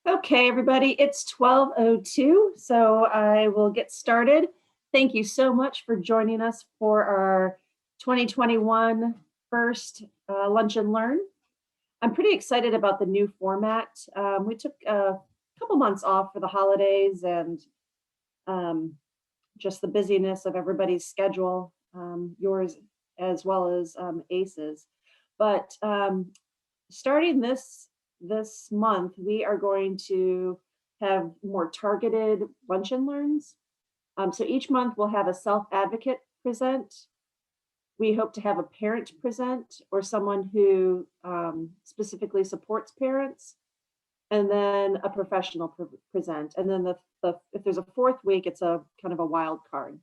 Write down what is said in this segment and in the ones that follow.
Okay, everybody, it's 12:02, so I will get started. Thank you so much for joining us for our 2021 first Lunch and Learn. I'm pretty excited about the new format. We took a couple months off for the holidays and um, just the busyness of everybody's schedule, yours as well as ACE's. But starting this month, we are going to have more targeted lunch and learns. So each month we'll have a self-advocate present. We hope to have a parent present or someone who specifically supports parents, and then a professional present. And then if there's a fourth week, it's a kind of a wild card.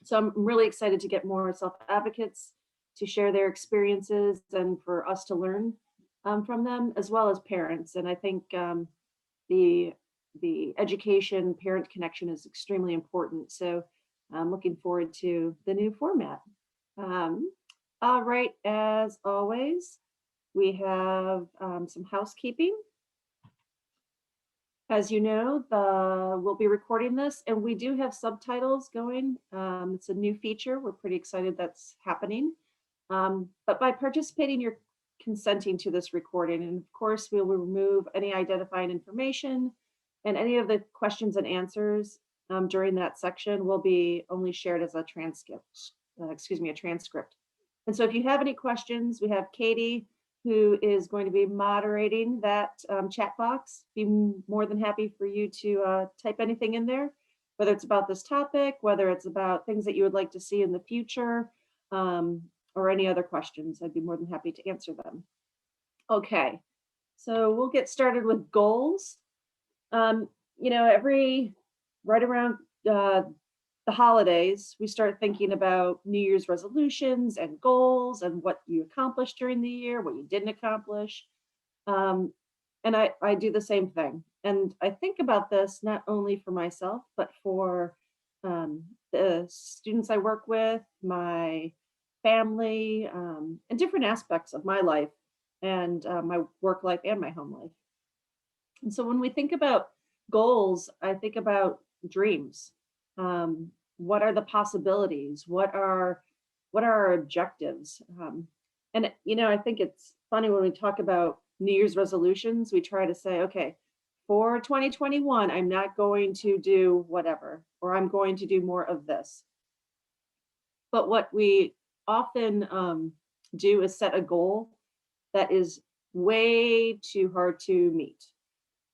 So I'm really excited to get more self-advocates to share their experiences and for us to learn from them, as well as parents. And I think the education parent connection is extremely important. So I'm looking forward to the new format. All right, as always, we have some housekeeping. As you know, we'll be recording this, and we do have subtitles going. It's a new feature. We're pretty excited that's happening. But by participating, you're consenting to this recording. And of course, we will remove any identifying information, and any of the questions and answers during that section will be only shared as a transcript. A transcript. And so if you have any questions, we have Katie, who is going to be moderating that chat box. Be more than happy for you to type anything in there, whether it's about this topic, whether it's about things that you would like to see in the future, or any other questions. I'd be more than happy to answer them. Okay, so we'll get started with goals. Right around the holidays, we start thinking about New Year's resolutions and goals and what you accomplished during the year, what you didn't accomplish. And I do the same thing. And I think about this not only for myself, but for the students I work with, my family, and different aspects of my life and my work life and my home life. And so when we think about goals, I think about dreams. What are the possibilities? What are our objectives? And I think it's funny when we talk about New Year's resolutions, we try to say, okay, for 2021, I'm not going to do whatever, or I'm going to do more of this. But what we often do is set a goal that is way too hard to meet.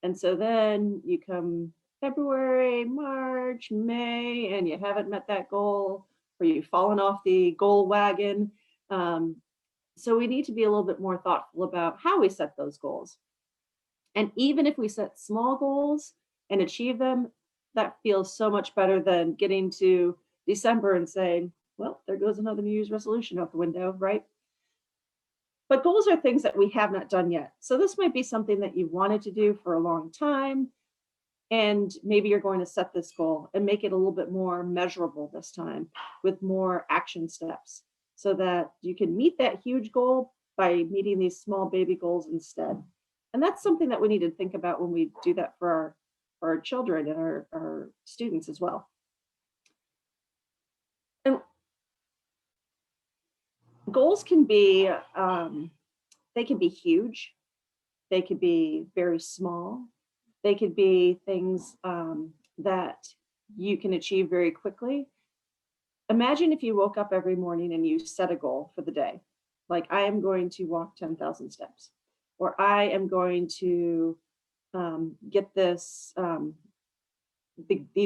And so then you come February, March, May, and you haven't met that goal, or you've fallen off the goal wagon. So we need to be a little bit more thoughtful about how we set those goals. And even if we set small goals and achieve them, that feels so much better than getting to December and saying, well, there goes another New Year's resolution out the window, right? But goals are things that we have not done yet. So this might be something that you wanted to do for a long time. And maybe you're going to set this goal and make it a little bit more measurable this time with more action steps so that you can meet that huge goal by meeting these small baby goals instead. And that's something that we need to think about when we do that for our children and our students as well. And goals can be, they can be huge. They could be very small. They could be things that you can achieve very quickly. Imagine if you woke up every morning and you set a goal for the day, like I am going to walk 10,000 steps, or I am going to get these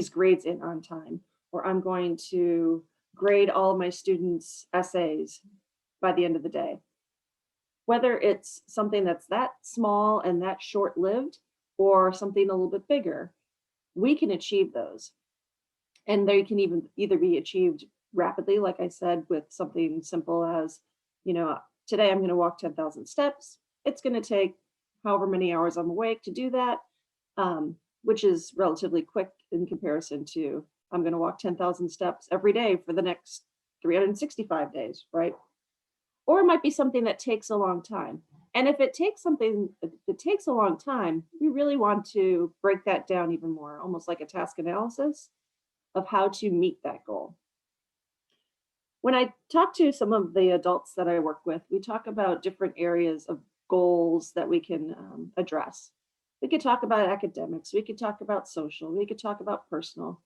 grades in on time, or I'm going to grade all of my students' essays by the end of the day. Whether it's something that's that small and that short-lived, or something a little bit bigger, we can achieve those. And they can even either be achieved rapidly, like I said, with something simple as, today I'm going to walk 10,000 steps. It's going to take however many hours I'm awake to do that, which is relatively quick in comparison to I'm going to walk 10,000 steps every day for the next 365 days, right? Or it might be something that takes a long time. And if it takes if it takes a long time, we really want to break that down even more, almost like a task analysis of how to meet that goal. When I talk to some of the adults that I work with, we talk about different areas of goals that we can address. We could talk about academics, we could talk about social, we could talk about personal.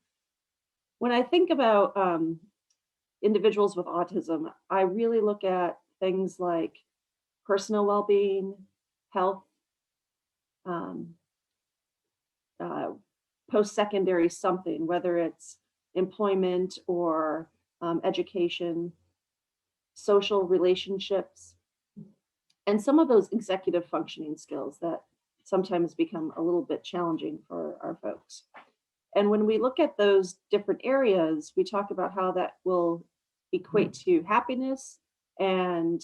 When I think about individuals with autism, I really look at things like personal well being, health, um, uh, post secondary something, whether it's employment or education, social relationships, and some of those executive functioning skills that sometimes become a little bit challenging for our folks. And when we look at those different areas, we talk about how that will equate to happiness and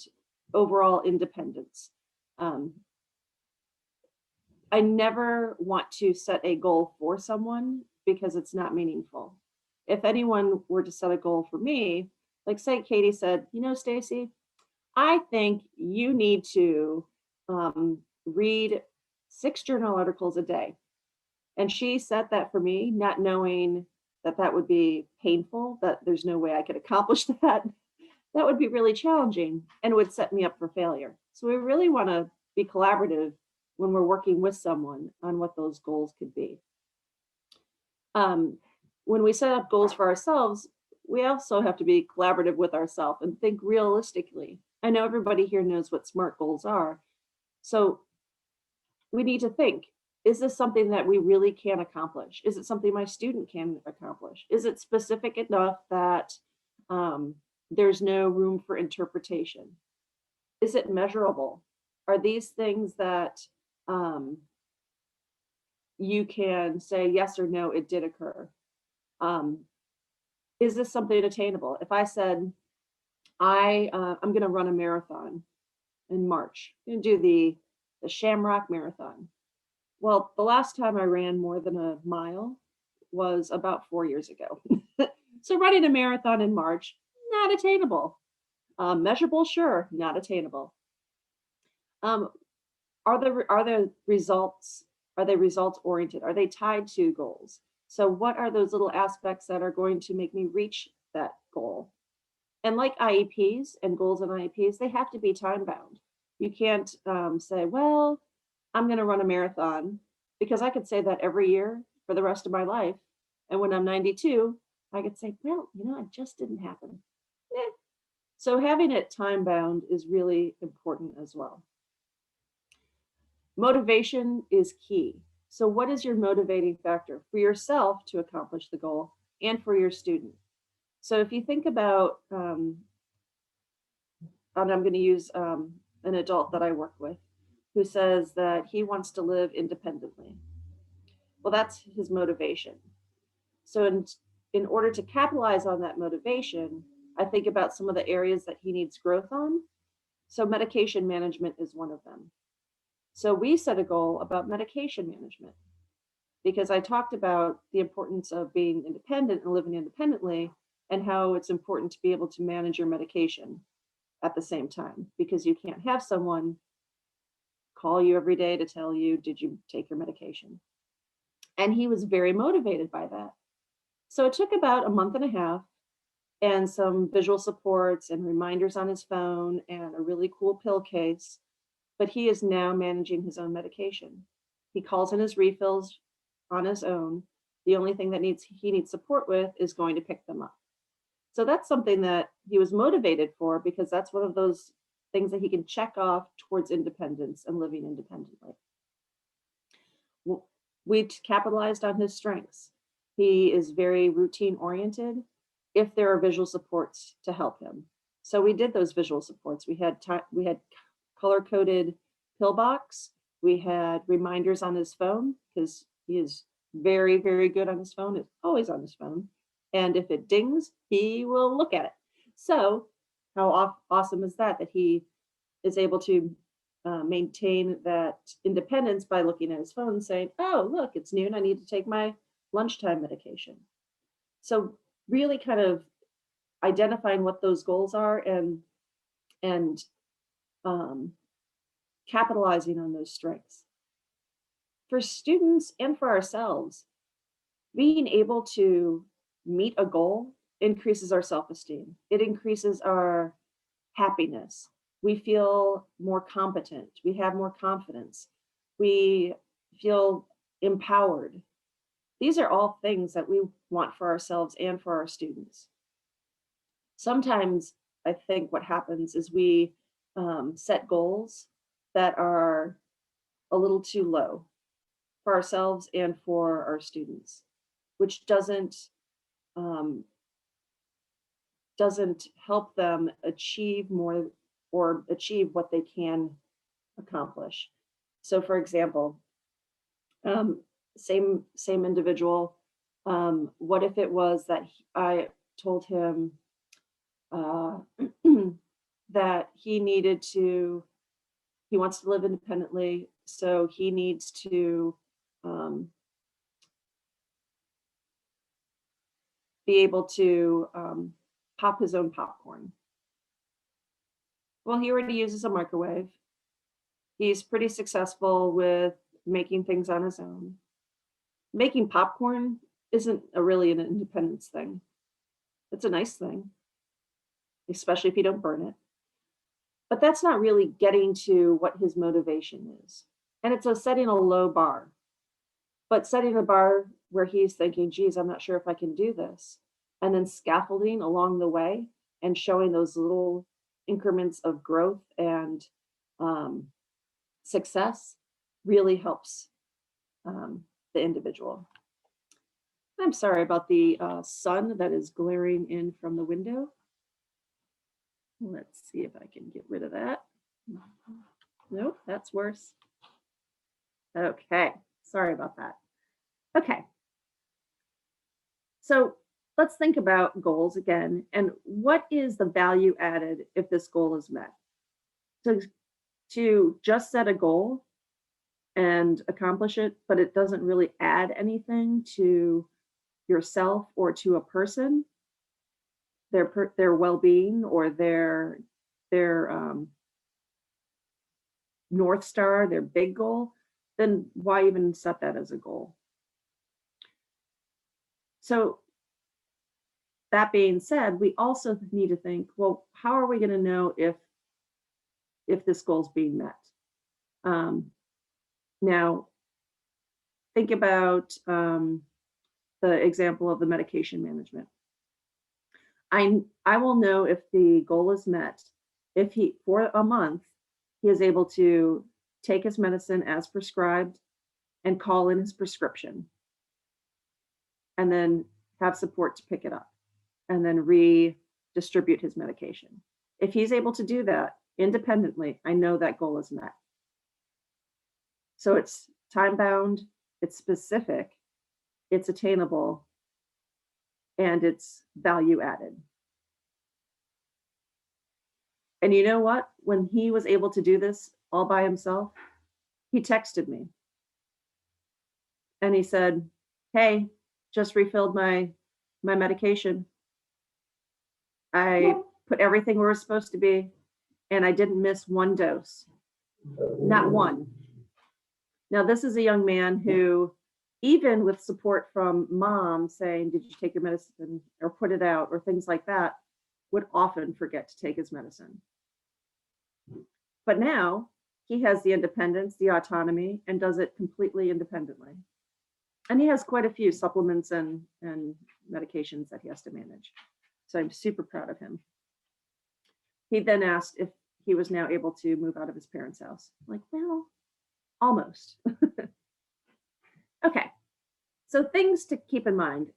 overall independence. Um, I never want to set a goal for someone because it's not meaningful. If anyone were to set a goal for me, like say Katie said, you know, Stacy, I think you need to read 6 journal articles a day. And she set that for me, not knowing that that would be painful, that there's no way I could accomplish that. That would be really challenging and would set me up for failure. So we really want to be collaborative when we're working with someone on what those goals could be. When we set up goals for ourselves, we also have to be collaborative with ourselves and think realistically. I know everybody here knows what SMART goals are. So we need to think, is this something that we really can accomplish? Is it something my student can accomplish? Is it specific enough that there's no room for interpretation? Is it measurable? Are these things that you can say yes or no, it did occur? Is this something attainable? If I said, I'm going to run a marathon in March, I'm going to do the Shamrock Marathon. Well, the last time I ran more than a mile was about 4 years ago. So running a marathon in March, not attainable. Measurable, sure, not attainable. Are the results, are they results oriented? Are they tied to goals? So what are those little aspects that are going to make me reach that goal? And like IEPs and goals and IEPs, they have to be time bound. You can't say, well, I'm going to run a marathon, because I could say that every year for the rest of my life. And when I'm 92, I could say, well, you know, it just didn't happen. Eh. So having it time bound is really important as well. Motivation is key. So what is your motivating factor for yourself to accomplish the goal and for your student? So if you think about, and I'm going to use an adult that I work with who says that he wants to live independently. Well, that's his motivation. So in order to capitalize on that motivation, I think about some of the areas that he needs growth on. So medication management is one of them. So we set a goal about medication management because I talked about the importance of being independent and living independently and how it's important to be able to manage your medication at the same time, because you can't have someone call you every day to tell you, did you take your medication? And he was very motivated by that. So it took about a month and a half and some visual supports and reminders on his phone and a really cool pill case. But he is now managing his own medication. He calls in his refills on his own. The only thing that he needs support with is going to pick them up. So that's something that he was motivated for, because that's one of those things that he can check off towards independence and living independently. We capitalized on his strengths. He is very routine oriented if there are visual supports to help him. So we did those visual supports. We had color coded pill box. We had reminders on his phone, because he is very, very good on his phone. It's always on his phone. And if it dings, he will look at it. So how awesome is that, that he is able to maintain that independence by looking at his phone and saying, oh, look, it's noon. I need to take my lunchtime medication. So really kind of identifying what those goals are and capitalizing on those strengths. For students and for ourselves, being able to meet a goal increases our self-esteem. It increases our happiness. We feel more competent. We have more confidence. We feel empowered. These are all things that we want for ourselves and for our students. Sometimes I think what happens is we set goals that are a little too low for ourselves and for our students, which um, doesn't help them achieve more or achieve what they can accomplish. So, for example, same individual. What if it was that I told him uh, that he wants to live independently, so he needs to um, be able to pop his own popcorn. Well, he already uses a microwave. He's pretty successful with making things on his own. Making popcorn isn't really an independence thing. It's a nice thing, especially if you don't burn it. But that's not really getting to what his motivation is. And it's setting a low bar, but setting a bar where he's thinking, geez, I'm not sure if I can do this. And then scaffolding along the way and showing those little increments of growth and success really helps the individual. I'm sorry about the sun that is glaring in from the window. Let's see if I can get rid of that. Nope, that's worse. Okay, sorry about that. Okay, so let's think about goals again, and what is the value added if this goal is met? So to just set a goal and accomplish it, but it doesn't really add anything to yourself or to a person, their well-being or their North Star, their big goal, then why even set that as a goal? So that being said, we also need to think, well, how are we going to know if this goal is being met? Now, think about the example of the medication management. I will know if the goal is met if for a month, he is able to take his medicine as prescribed and call in his prescription and then have support to pick it up and then redistribute his medication. If he's able to do that independently, I know that goal is met. So it's time bound, it's specific, it's attainable, and it's value added. And you know what? When he was able to do this all by himself, he texted me and he said, hey, just refilled my medication. I put everything where it's supposed to be, and I didn't miss one dose. Not one. Now, this is a young man who, even with support from mom saying, did you take your medicine or put it out or things like that, would often forget to take his medicine. But now he has the independence, the autonomy, and does it completely independently. And he has quite a few supplements and medications that he has to manage. So I'm super proud of him. He then asked if he was now able to move out of his parents' house. I'm like, well, almost. Okay, so things to keep in mind.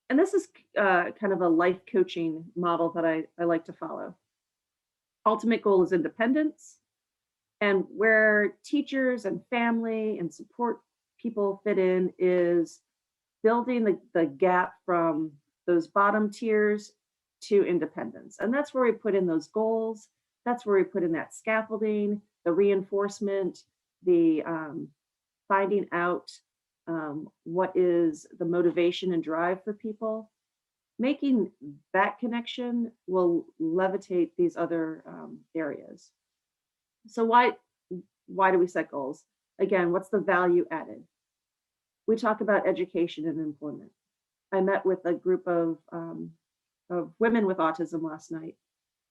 And this is kind of a life coaching model that I like to follow. Ultimate goal is independence. And where teachers and family and support people fit in is building the gap from those bottom tiers to independence. And that's where we put in those goals. That's where we put in that scaffolding, the reinforcement, the finding out what is the motivation and drive for people. Making that connection will levitate these other areas. So Why do we set goals? Again, what's the value added? We talk about education and employment. I met with a group of women with autism last night,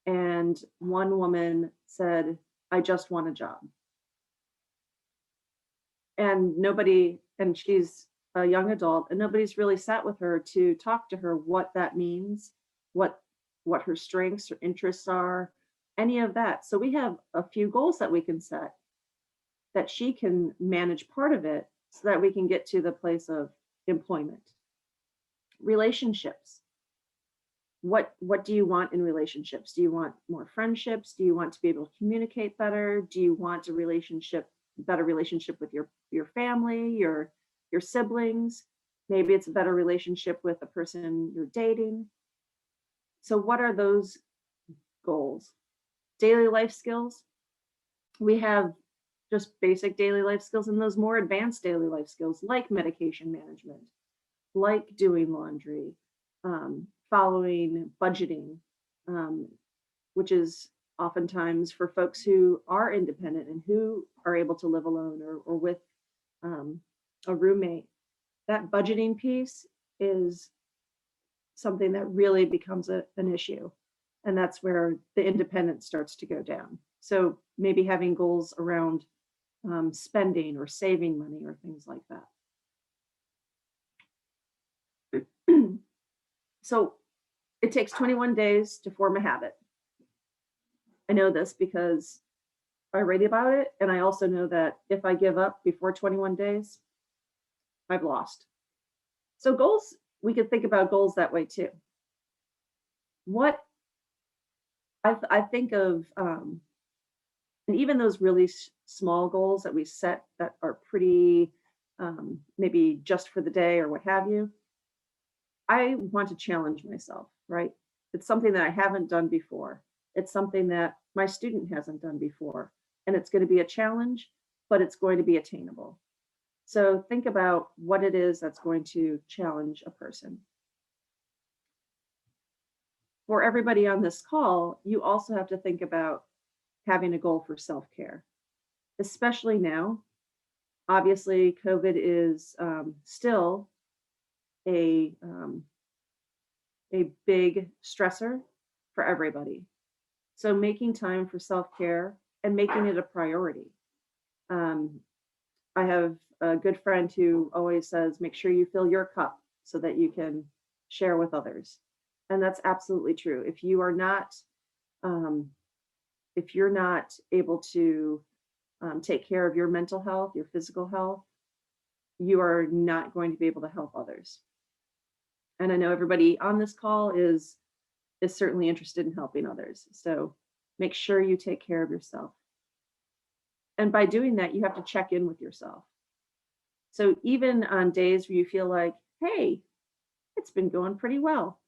and one woman said, I just want a job. And nobody, and she's a young adult, and nobody's really sat with her to talk to her what that means, what what her strengths or interests are, any of that. So we have a few goals that we can set that she can manage part of it so that we can get to the place of employment. Relationships. What do you want in relationships? Do you want more friendships? Do you want to be able to communicate better? Do you want a better relationship with your family, your siblings? Maybe it's a better relationship with the person you're dating. So what are those goals? Daily life skills. We have just basic daily life skills and those more advanced daily life skills like medication management, like doing laundry, following budgeting, which is oftentimes for folks who are independent and who are able to live alone or with a roommate. That budgeting piece is something that really becomes an issue. And that's where the independence starts to go down. So maybe having goals around spending or saving money or things like that. So it takes 21 days to form a habit. I know this because I read about it. And I also know that if I give up before 21 days, I've lost. So goals, we could think about goals that way too. What I think of, and even those really small goals that we set that are pretty, maybe just for the day or what have you, I want to challenge myself, right? It's something that I haven't done before. It's something that my student hasn't done before. And it's going to be a challenge, but it's going to be attainable. So think about what it is that's going to challenge a person. For everybody on this call, you also have to think about having a goal for self-care, especially now. Obviously, COVID is still a big stressor for everybody. So making time for self-care and making it a priority. I have a good friend who always says, make sure you fill your cup so that you can share with others. And that's absolutely true. If you're not able to take care of your mental health, your physical health, you are not going to be able to help others. And I know everybody on this call is certainly interested in helping others. So make sure you take care of yourself. And by doing that, you have to check in with yourself. So even on days where you feel like, hey, it's been going pretty well,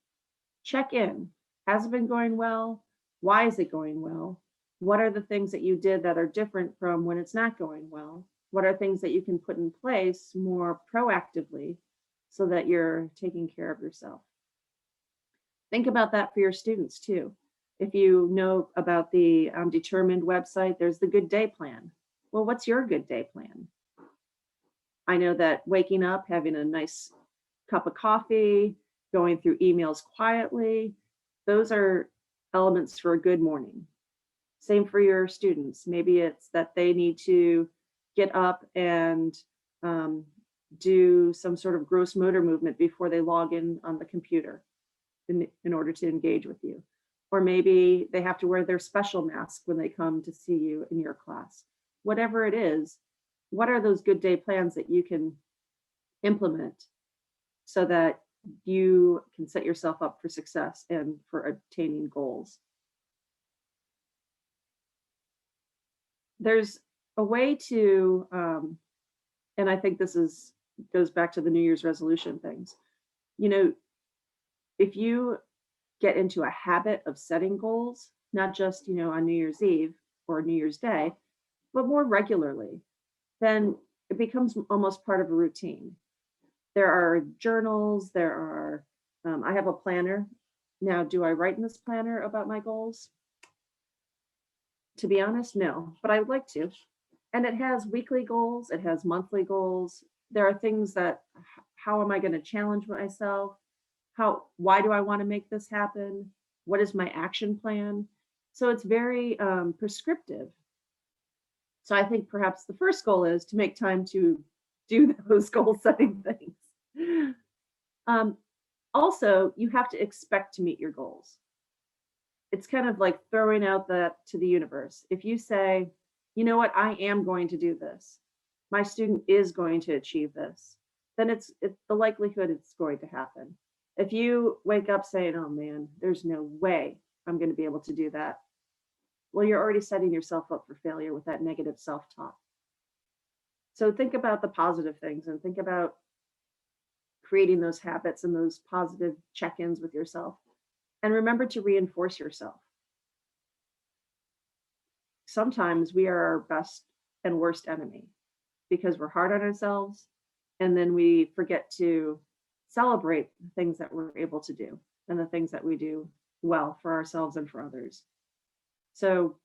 check in. Has it been going well? Why is it going well? What are the things that you did that are different from when it's not going well? What are things that you can put in place more proactively so that you're taking care of yourself? Think about that for your students too. If you know about the Determined website, there's the Good Day Plan. Well, what's your good day plan? I know that waking up, having a nice cup of coffee, going through emails quietly, those are elements for a good morning. Same for your students. Maybe it's that they need to get up and do some sort of gross motor movement before they log in on the computer in order to engage with you. Or maybe they have to wear their special mask when they come to see you in your class. Whatever it is, what are those good day plans that you can implement so that you can set yourself up for success and for obtaining goals? There's a way to, and I think this goes back to the New Year's resolution things. You know, if you get into a habit of setting goals, not just, on New Year's Eve or New Year's Day, but more regularly, then it becomes almost part of a routine. There are journals, I have a planner. Now, do I write in this planner about my goals? To be honest, no, but I would like to. And it has weekly goals, it has monthly goals. There are things that, how am I going to challenge myself? Why do I want to make this happen? What is my action plan? So it's very prescriptive. So I think perhaps the first goal is to make time to do those goal setting things. Um, Also, you have to expect to meet your goals. It's kind of like throwing out that to the universe. If you say, you know what, I am going to do this, my student is going to achieve this, then it's the likelihood it's going to happen. If you wake up saying, oh man, there's no way I'm going to be able to do that, well, you're already setting yourself up for failure with that negative self-talk. So think about the positive things and think about creating those habits and those positive check-ins with yourself. And remember to reinforce yourself. Sometimes we are our best and worst enemy because we're hard on ourselves, and then we forget to celebrate the things that we're able to do and the things that we do well for ourselves and for others. So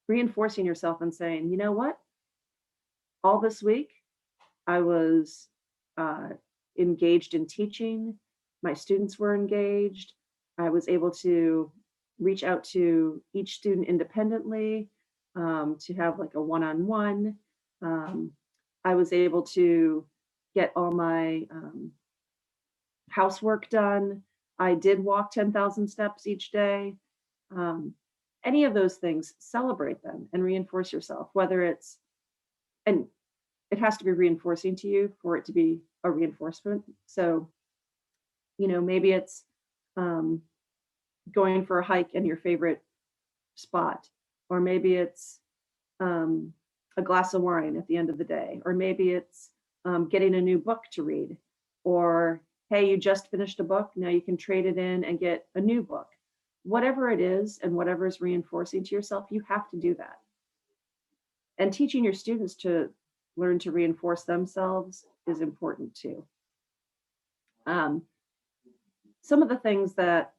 reinforcing yourself and saying, you know what, all this week I was uh, engaged in teaching, my students were engaged, I was able to reach out to each student independently, to have like a one-on-one. Um, I was able to get all my housework done. I did walk 10,000 steps each day. Um, any of those things, celebrate them and reinforce yourself, whether it's, and it has to be reinforcing to you for it to be a reinforcement. So, maybe it's um, going for a hike in your favorite spot, or maybe it's um, a glass of wine at the end of the day, or maybe it's getting a new book to read, or hey, you just finished a book, now you can trade it in and get a new book. Whatever it is and whatever is reinforcing to yourself, you have to do that. And teaching your students to learn to reinforce themselves is important too. Um, some of the things that,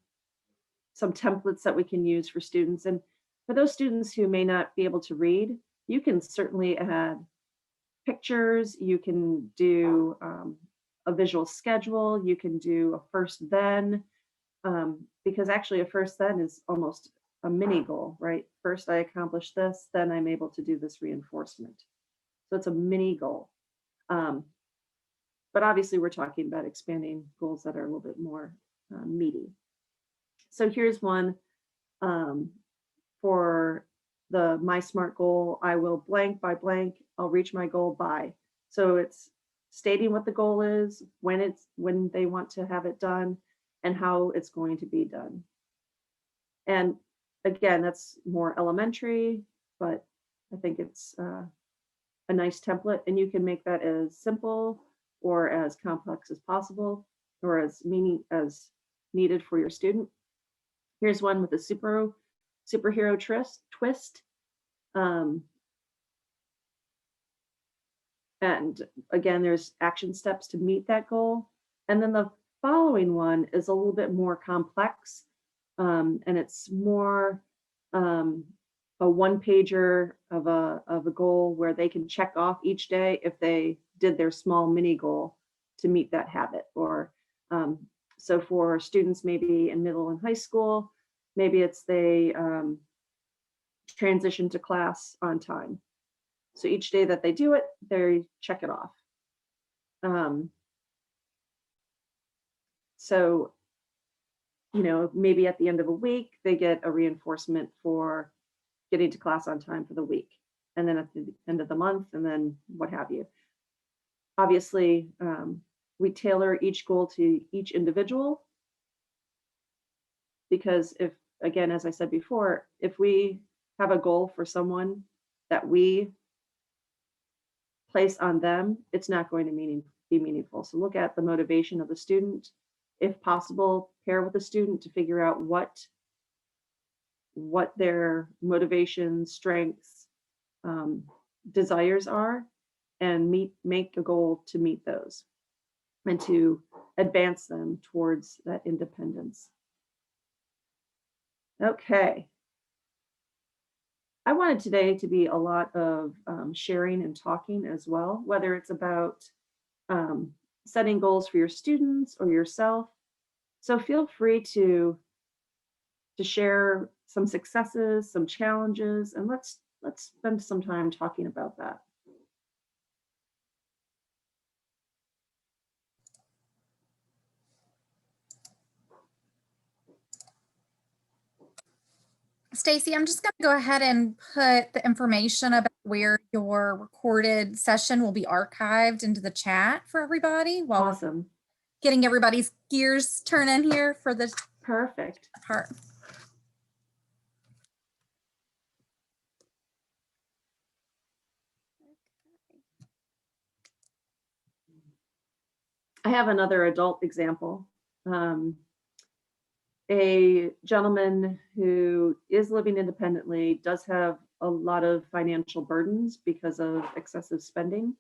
some templates that we can use for students, and for those students who may not be able to read, you can certainly add pictures, you can do a visual schedule, you can do a first then, because actually a first then is almost a mini goal, right? First I accomplish this, then I'm able to do this reinforcement. So it's a mini goal. But obviously we're talking about expanding goals that are a little bit more meaty. So here's one for the my SMART goal. I will blank by blank, I'll reach my goal by. So it's stating what the goal is, when they want to have it done, and how it's going to be done. And again, that's more elementary, but I think it's a nice template, and you can make that as simple or as complex as possible, or as needed for your student. Here's one with a superhero twist. And again, there's action steps to meet that goal. And then the following one is a little bit more complex, and it's more a one pager of a goal where they can check off each day if they did their small mini goal to meet that habit. Or so for students maybe in middle and high school, maybe it's they transition to class on time. So each day that they do it, they check it off. So, maybe at the end of a week, they get a reinforcement for getting to class on time for the week. And then at the end of the month, and then what have you. Obviously, we tailor each goal to each individual, because if, again, as I said before, if we have a goal for someone that we place on them, it's not going to be meaningful. So look at the motivation of the student. If possible, pair with the student to figure out what their motivation, strengths, desires are, and make a goal to meet those and to advance them towards that independence. Okay. I wanted today to be a lot of sharing and talking as well, whether it's about um, setting goals for your students or yourself. So feel free to share some successes, some challenges, and let's spend some time talking about that. Stacy, I'm just going to go ahead and put the information about where your recorded session will be archived into the chat for everybody while we're Awesome. getting everybody's gears turning here for this Perfect. part. I have another adult example. A gentleman who is living independently does have a lot of financial burdens because of excessive spending.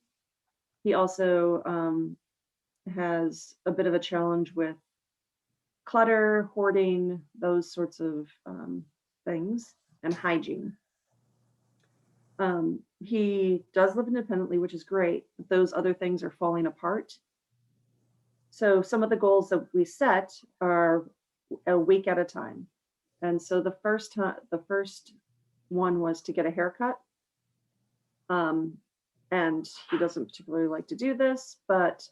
He also has a bit of a challenge with clutter, hoarding, those sorts of things, and hygiene. He does live independently, which is great, but those other things are falling apart. So some of the goals that we set are a week at a time. And so the first one was to get a haircut. And he doesn't particularly like to do this, but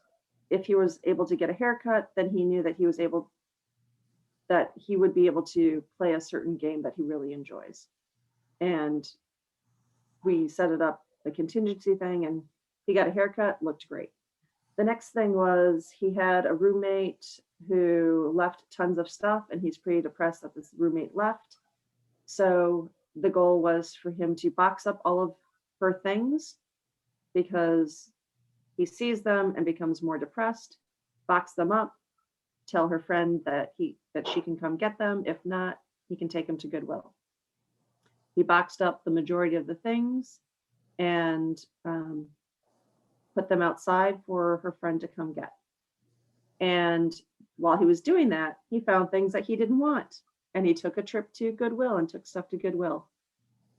if he was able to get a haircut, then he knew that he would be able to play a certain game that he really enjoys. And we set it up, the contingency thing, and he got a haircut, looked great. The next thing was he had a roommate who left tons of stuff, and he's pretty depressed that this roommate left. So the goal was for him to box up all of her things because he sees them and becomes more depressed, box them up, tell her friend that she can come get them. If not, he can take them to Goodwill. He boxed up the majority of the things and put them outside for her friend to come get. And while he was doing that, he found things that he didn't want. And he took a trip to Goodwill and took stuff to Goodwill.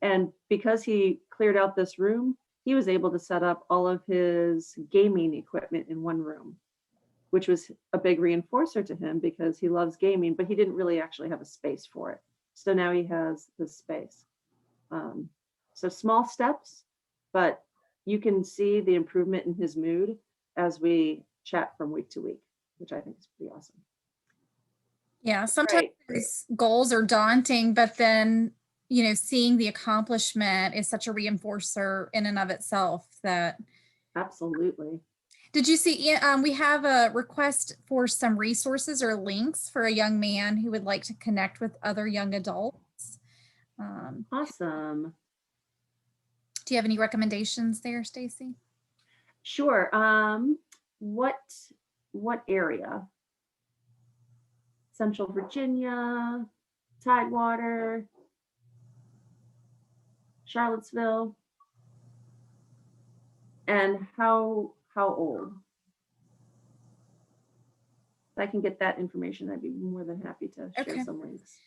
And because he cleared out this room, he was able to set up all of his gaming equipment in one room, which was a big reinforcer to him because he loves gaming, but he didn't really actually have a space for it. So now he has this space. So small steps, but you can see the improvement in his mood as we chat from week to week, which I think is pretty awesome. Yeah, sometimes these goals are daunting, but then, seeing the accomplishment is such a reinforcer in and of itself that. Absolutely. Did you see, we have a request for some resources or links for a young man who would like to connect with other young adults. Awesome. Do you have any recommendations there, Stacy? Sure. What area? Central Virginia, Tidewater, Charlottesville, and how old? If I can get that information, I'd be more than happy to share some links.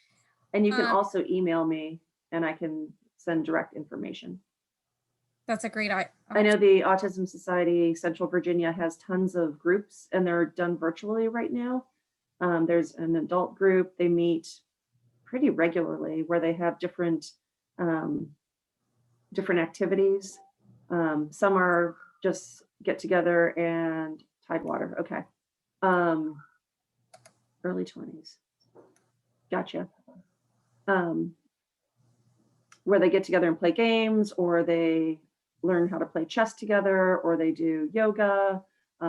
And you can also email me and I can send direct information. That's a great idea. I know the Autism Society Central Virginia has tons of groups and they're done virtually right now. There's an adult group, they meet pretty regularly where they have different activities. Some are just get together and Tidewater. Okay. Early 20s. Gotcha. Where they get together and play games, or they learn how to play chess together, or they do yoga.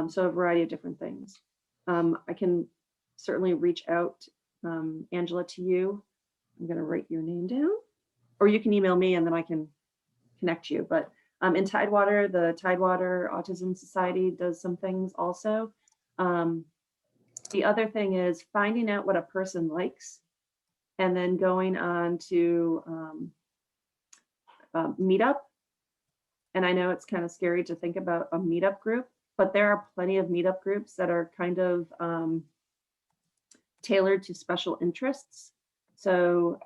So a variety of different things. I can certainly reach out, Angela, to you. I'm going to write your name down, or you can email me and then I can connect you. But in Tidewater, the Tidewater Autism Society does some things also. The other thing is finding out what a person likes and then going on to Meetup. And I know it's kind of scary to think about a Meetup group, but there are plenty of Meetup groups that are kind of tailored to special interests. So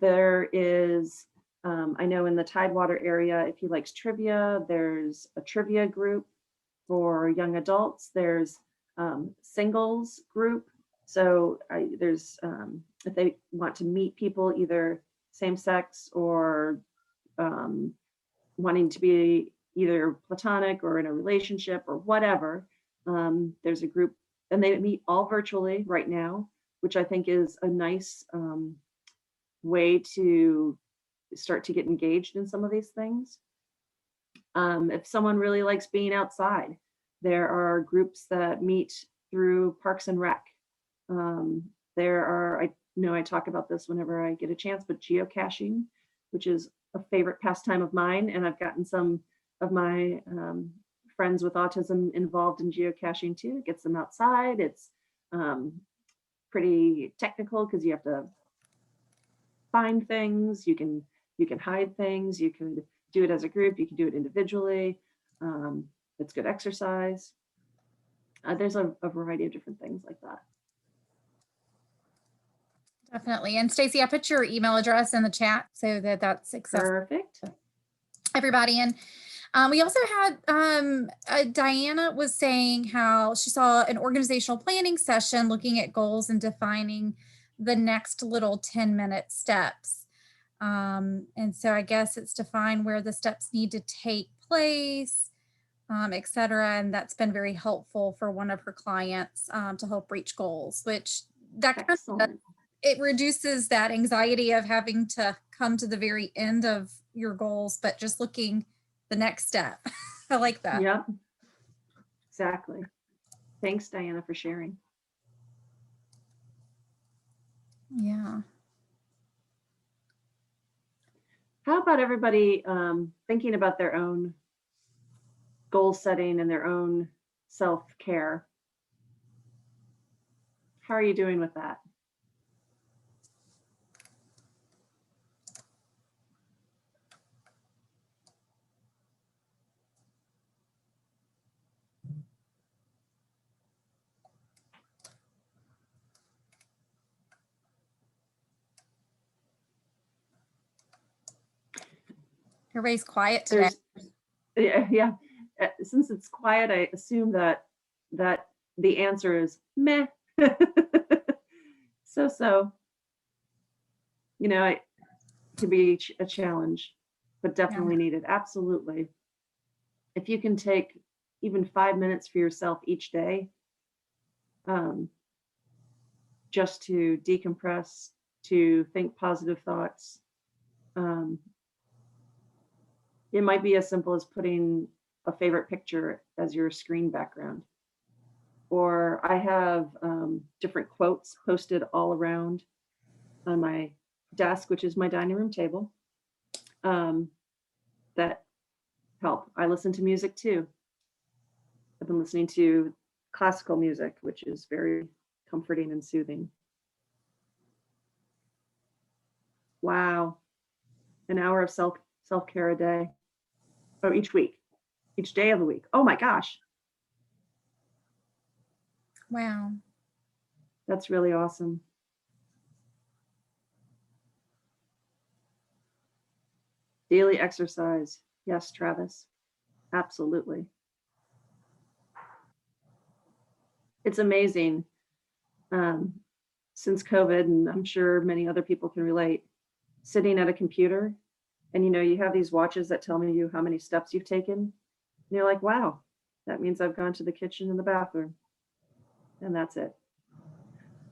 There is, I know in the Tidewater area, if he likes trivia, there's a trivia group for young adults. There's singles group. So there's, if they want to meet people, either same sex or wanting to be either platonic or in a relationship or whatever, there's a group, and they meet all virtually right now, which I think is a nice way to start to get engaged in some of these things. If someone really likes being outside, there are groups that meet through Parks and Rec. There are, I know I talk about this whenever I get a chance, but geocaching, which is a favorite pastime of mine, and I've gotten some of my friends with autism involved in geocaching too. It gets them outside. It's pretty technical because you have to find things. You can hide things. You can do it as a group. You can do it individually. It's good exercise. There's a variety of different things like that. Definitely. And Stacy, I put your email address in the chat so that that's accessible. Perfect. Everybody. And we also had Diana was saying how she saw an organizational planning session looking at goals and defining the next little 10-minute steps. And so I guess it's define where the steps need to take place, et cetera. And that's been very helpful for one of her clients to help reach goals, which that kind of, it reduces that anxiety of having to come to the very end of your goals, but just looking the next step. I like that. Yep, exactly. Thanks, Diana, for sharing. Yeah. How about everybody thinking about their own goal setting and their own self-care? How are you doing with that? Everybody's quiet today. Yeah. Since it's quiet, I assume that the answer is meh. So, you know, it could be a challenge, but definitely needed. Absolutely. If you can take even 5 minutes for yourself each day, just to decompress, to think positive thoughts. It might be as simple as putting a favorite picture as your screen background. Or I have different quotes posted all around on my desk, which is my dining room table, that help. I listen to music too. I've been listening to classical music, which is very comforting and soothing. Wow. An hour of self-care a day. Oh, each week, each day of the week. Oh my gosh. Wow. That's really awesome. Daily exercise. Yes, Travis. Absolutely. It's amazing. Since COVID, and I'm sure many other people can relate, sitting at a computer and you have these watches that tell you how many steps you've taken. And you're like, wow, that means I've gone to the kitchen and the bathroom. And that's it.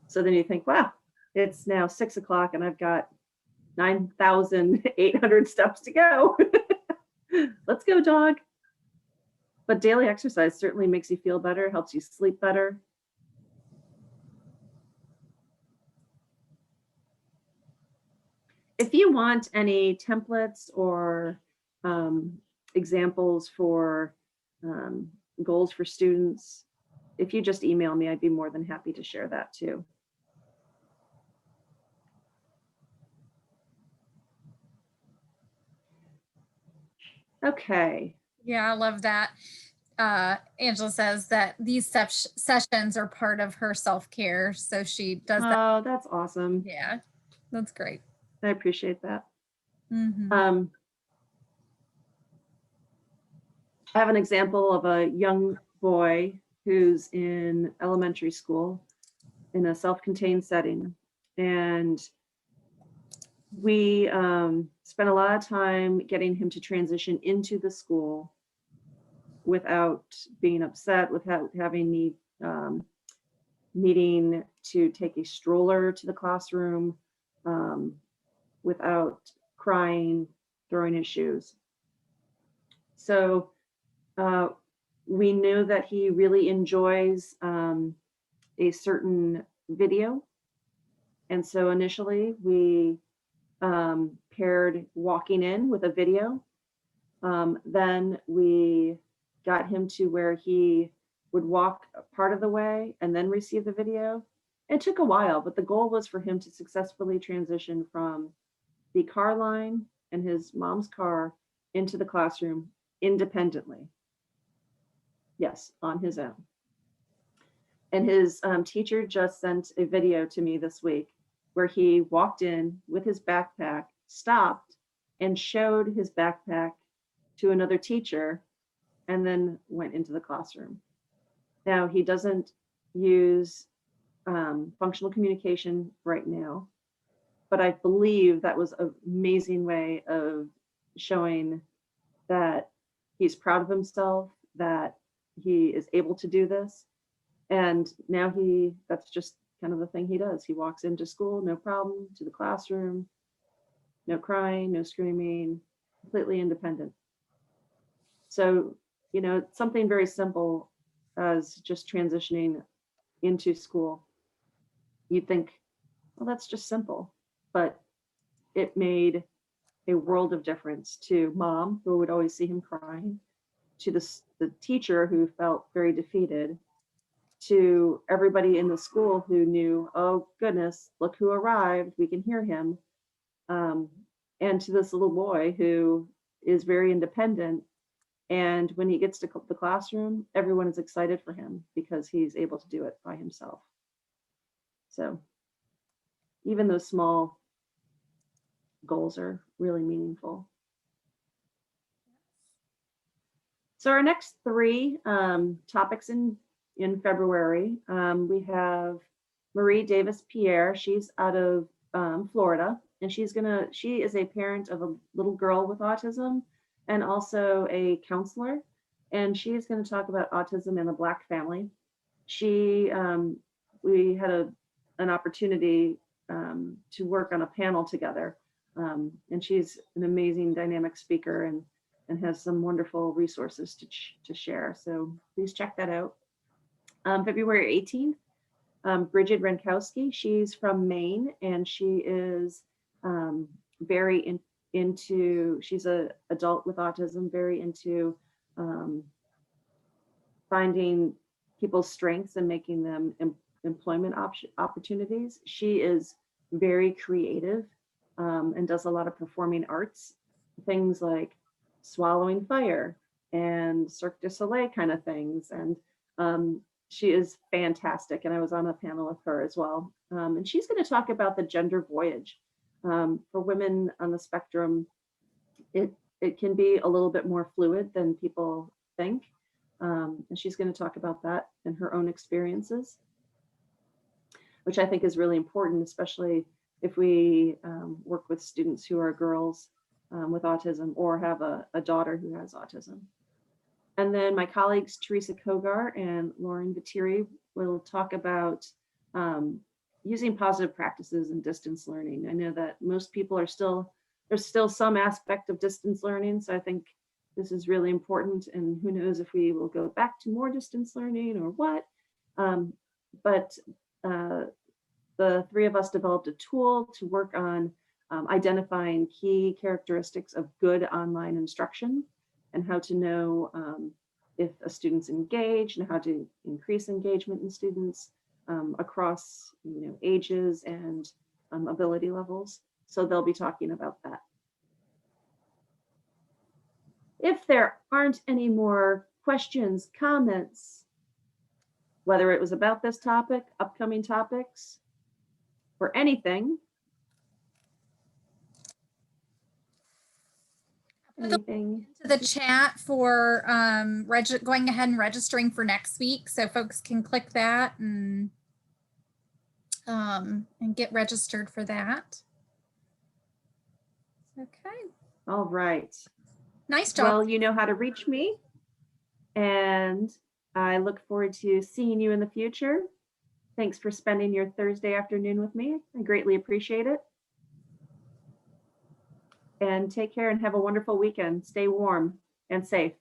So then you think, wow, it's now 6 o'clock and I've got 9,800 steps to go. Let's go, dog. But daily exercise certainly makes you feel better, helps you sleep better. If you want any templates or examples for goals for students, if you just email me, I'd be more than happy to share that too. Okay. Yeah, I love that. Angela says that these sessions are part of her self-care. So she does that. Oh, that's awesome. Yeah, that's great. I appreciate that. Mhm. I have an example of a young boy who's in elementary school in a self-contained setting. And we spent a lot of time getting him to transition into the school without being upset, without having needing to take a stroller to the classroom, um, without crying, throwing his shoes. So uh, we knew that he really enjoys a certain video. And so initially we paired walking in with a video. Then we got him to where he would walk a part of the way and then receive the video. It took a while, but the goal was for him to successfully transition from the car line and his mom's car into the classroom independently. Yes, on his own. And his teacher just sent a video to me this week where he walked in with his backpack, stopped, and showed his backpack to another teacher, and then went into the classroom. Now, he doesn't use functional communication right now, but I believe that was an amazing way of showing that he's proud of himself, that he is able to do this. And now that's just kind of the thing he does. He walks into school, no problem, to the classroom, no crying, no screaming, completely independent. So, something very simple as just transitioning into school. You'd think, well, that's just simple, but it made a world of difference to mom, who would always see him crying, to the teacher who felt very defeated, to everybody in the school who knew, oh goodness, look who arrived, we can hear him. Um, and to this little boy who is very independent. And when he gets to the classroom, everyone is excited for him because he's able to do it by himself. So even those small goals are really meaningful. So our next three topics in February, we have Marie Davis Pierre. She's out of Florida, and she is a parent of a little girl with autism and also a counselor. And she is going to talk about autism in the Black family. We had an opportunity to work on a panel together. And she's an amazing dynamic speaker and has some wonderful resources to share. So please check that out. February 18th, Bridget Renkowski. She's from Maine, and she is very into, she's an adult with autism, very into finding people's strengths and making them employment opportunities. She is very creative and does a lot of performing arts, things like swallowing fire and Cirque du Soleil kind of things. And she is fantastic. And I was on a panel with her as well. And she's going to talk about the gender voyage. For women on the spectrum, it can be a little bit more fluid than people think. And she's going to talk about that and her own experiences, which I think is really important, especially if we work with students who are girls with autism or have a daughter who has autism. And then my colleagues, Teresa Kogar and Lauren Viteri, will talk about using positive practices in distance learning. I know that most people there's still some aspect of distance learning. So I think this is really important, and who knows if we will go back to more distance learning or what. But the three of us developed a tool to work on identifying key characteristics of good online instruction and how to know if a student's engaged and how to increase engagement in students across ages and ability levels. So they'll be talking about that. If there aren't any more questions, comments, whether it was about this topic, upcoming topics, or anything, Anything? To the chat for going ahead and registering for next week, so folks can click that and get registered for that. Okay. All right. Nice job. Well, you know how to reach me, and I look forward to seeing you in the future. Thanks for spending your Thursday afternoon with me. I greatly appreciate it. And take care and have a wonderful weekend. Stay warm and safe.